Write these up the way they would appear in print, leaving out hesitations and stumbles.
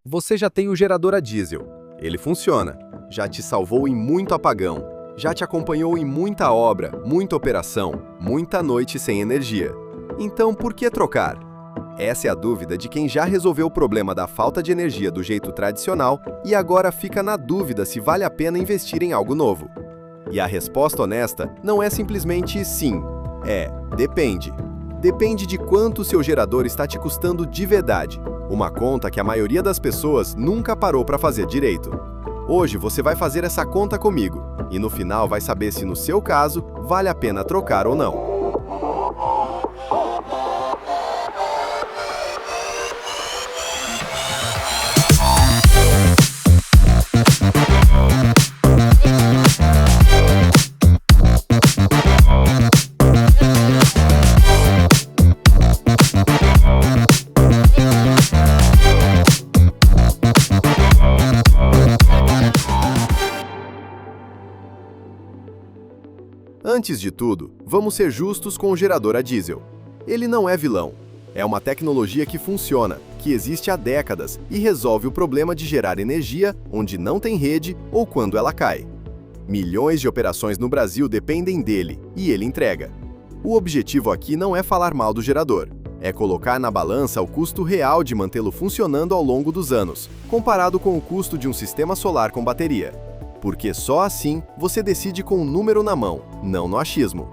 Você já tem o gerador a diesel. Ele funciona, já te salvou em muito apagão, já te acompanhou em muita obra, muita operação, muita noite sem energia. Então, por que trocar? Essa é a dúvida de quem já resolveu o problema da falta de energia do jeito tradicional e agora fica na dúvida se vale a pena investir em algo novo. E a resposta honesta não é simplesmente sim, é depende. Depende de quanto o seu gerador está te custando de verdade. Uma conta que a maioria das pessoas nunca parou para fazer direito. Hoje você vai fazer essa conta comigo e no final vai saber se no seu caso vale a pena trocar ou não. Antes de tudo, vamos ser justos com o gerador a diesel. Ele não é vilão. É uma tecnologia que funciona, que existe há décadas e resolve o problema de gerar energia onde não tem rede ou quando ela cai. Milhões de operações no Brasil dependem dele e ele entrega. O objetivo aqui não é falar mal do gerador, é colocar na balança o custo real de mantê-lo funcionando ao longo dos anos, comparado com o custo de um sistema solar com bateria. Porque só assim você decide com um número na mão, não no achismo.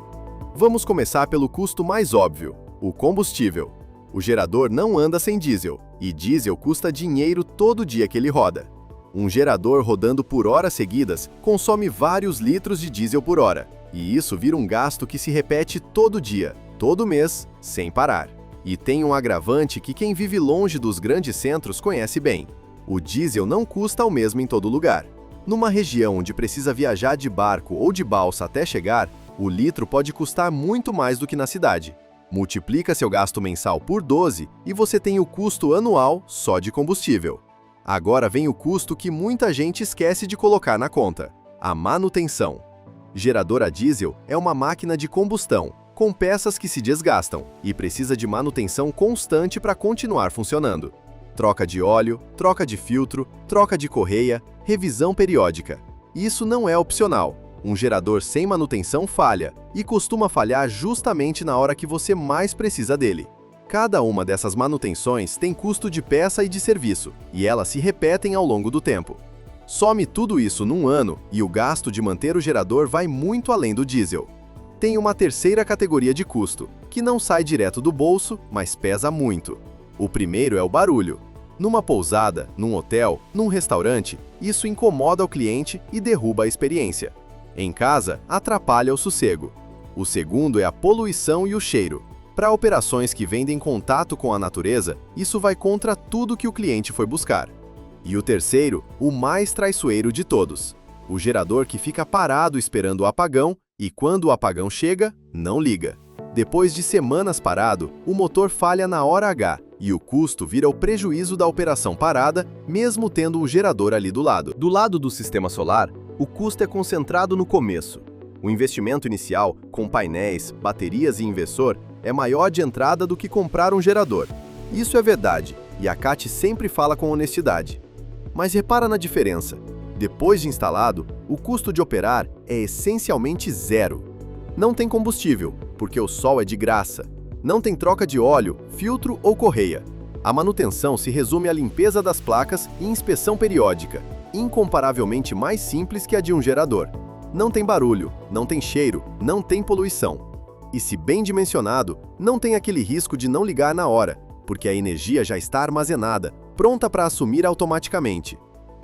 Vamos começar pelo custo mais óbvio, o combustível. O gerador não anda sem diesel, e diesel custa dinheiro todo dia que ele roda. Um gerador rodando por horas seguidas consome vários litros de diesel por hora, e isso vira um gasto que se repete todo dia, todo mês, sem parar. E tem um agravante que quem vive longe dos grandes centros conhece bem. O diesel não custa o mesmo em todo lugar. Numa região onde precisa viajar de barco ou de balsa até chegar, o litro pode custar muito mais do que na cidade. Multiplica seu gasto mensal por 12 e você tem o custo anual só de combustível. Agora vem o custo que muita gente esquece de colocar na conta: a manutenção. Gerador a diesel é uma máquina de combustão, com peças que se desgastam e precisa de manutenção constante para continuar funcionando. Troca de óleo, troca de filtro, troca de correia, revisão periódica. Isso não é opcional. Um gerador sem manutenção falha, e costuma falhar justamente na hora que você mais precisa dele. Cada uma dessas manutenções tem custo de peça e de serviço, e elas se repetem ao longo do tempo. Some tudo isso num ano e o gasto de manter o gerador vai muito além do diesel. Tem uma terceira categoria de custo, que não sai direto do bolso, mas pesa muito. O primeiro é o barulho. Numa pousada, num hotel, num restaurante, isso incomoda o cliente e derruba a experiência. Em casa, atrapalha o sossego. O segundo é a poluição e o cheiro. Para operações que vendem contato com a natureza, isso vai contra tudo que o cliente foi buscar. E o terceiro, o mais traiçoeiro de todos. O gerador que fica parado esperando o apagão e quando o apagão chega, não liga. Depois de semanas parado, o motor falha na hora H e o custo vira o prejuízo da operação parada, mesmo tendo um gerador ali do lado. Do lado do sistema solar, o custo é concentrado no começo. O investimento inicial, com painéis, baterias e inversor, é maior de entrada do que comprar um gerador. Isso é verdade, e a CAT sempre fala com honestidade. Mas repara na diferença. Depois de instalado, o custo de operar é essencialmente zero. Não tem combustível, porque o sol é de graça. Não tem troca de óleo, filtro ou correia. A manutenção se resume à limpeza das placas e inspeção periódica, incomparavelmente mais simples que a de um gerador. Não tem barulho, não tem cheiro, não tem poluição. E se bem dimensionado, não tem aquele risco de não ligar na hora, porque a energia já está armazenada, pronta para assumir automaticamente.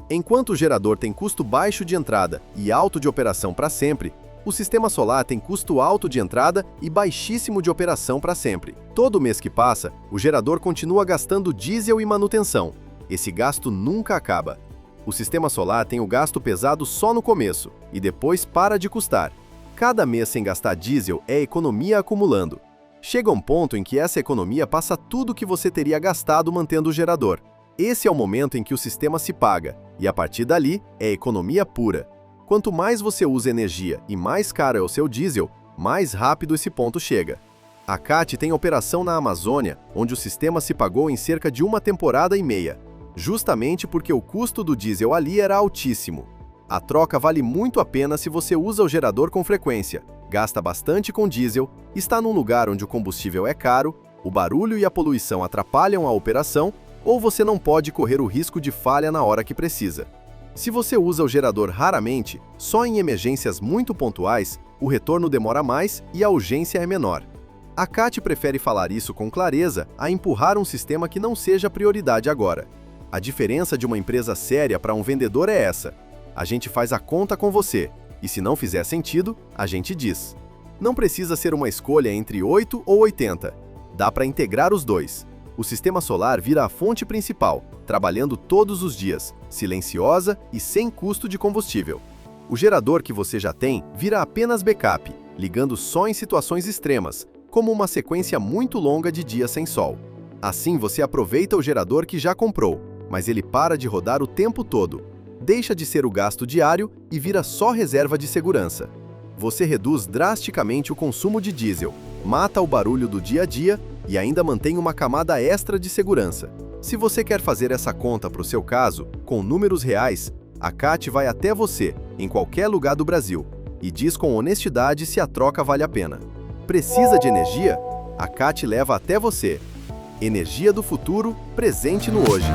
Enquanto o gerador tem custo baixo de entrada e alto de operação para sempre, o sistema solar tem custo alto de entrada e baixíssimo de operação para sempre. Todo mês que passa, o gerador continua gastando diesel e manutenção. Esse gasto nunca acaba. O sistema solar tem o gasto pesado só no começo e depois para de custar. Cada mês sem gastar diesel é economia acumulando. Chega um ponto em que essa economia passa tudo o que você teria gastado mantendo o gerador. Esse é o momento em que o sistema se paga, e a partir dali é economia pura. Quanto mais você usa energia e mais caro é o seu diesel, mais rápido esse ponto chega. A CAT tem operação na Amazônia, onde o sistema se pagou em cerca de uma temporada e meia. justamente porque o custo do diesel ali era altíssimo. A troca vale muito a pena se você usa o gerador com frequência, gasta bastante com diesel, está num lugar onde o combustível é caro, o barulho e a poluição atrapalham a operação, ou você não pode correr o risco de falha na hora que precisa. Se você usa o gerador raramente, só em emergências muito pontuais, o retorno demora mais e a urgência é menor. A CAT prefere falar isso com clareza a empurrar um sistema que não seja prioridade agora. A diferença de uma empresa séria para um vendedor é essa. A gente faz a conta com você, e se não fizer sentido, a gente diz. Não precisa ser uma escolha entre 8 ou 80. Dá para integrar os dois. O sistema solar vira a fonte principal, trabalhando todos os dias, silenciosa e sem custo de combustível. O gerador que você já tem vira apenas backup, ligando só em situações extremas, como uma sequência muito longa de dias sem sol. Assim você aproveita o gerador que já comprou, mas ele para de rodar o tempo todo. Deixa de ser o gasto diário e vira só reserva de segurança. Você reduz drasticamente o consumo de diesel, mata o barulho do dia a dia e ainda mantém uma camada extra de segurança. Se você quer fazer essa conta para o seu caso, com números reais, a CAT vai até você, em qualquer lugar do Brasil, e diz com honestidade se a troca vale a pena. Precisa de energia? A CAT leva até você. Energia do futuro, presente no hoje.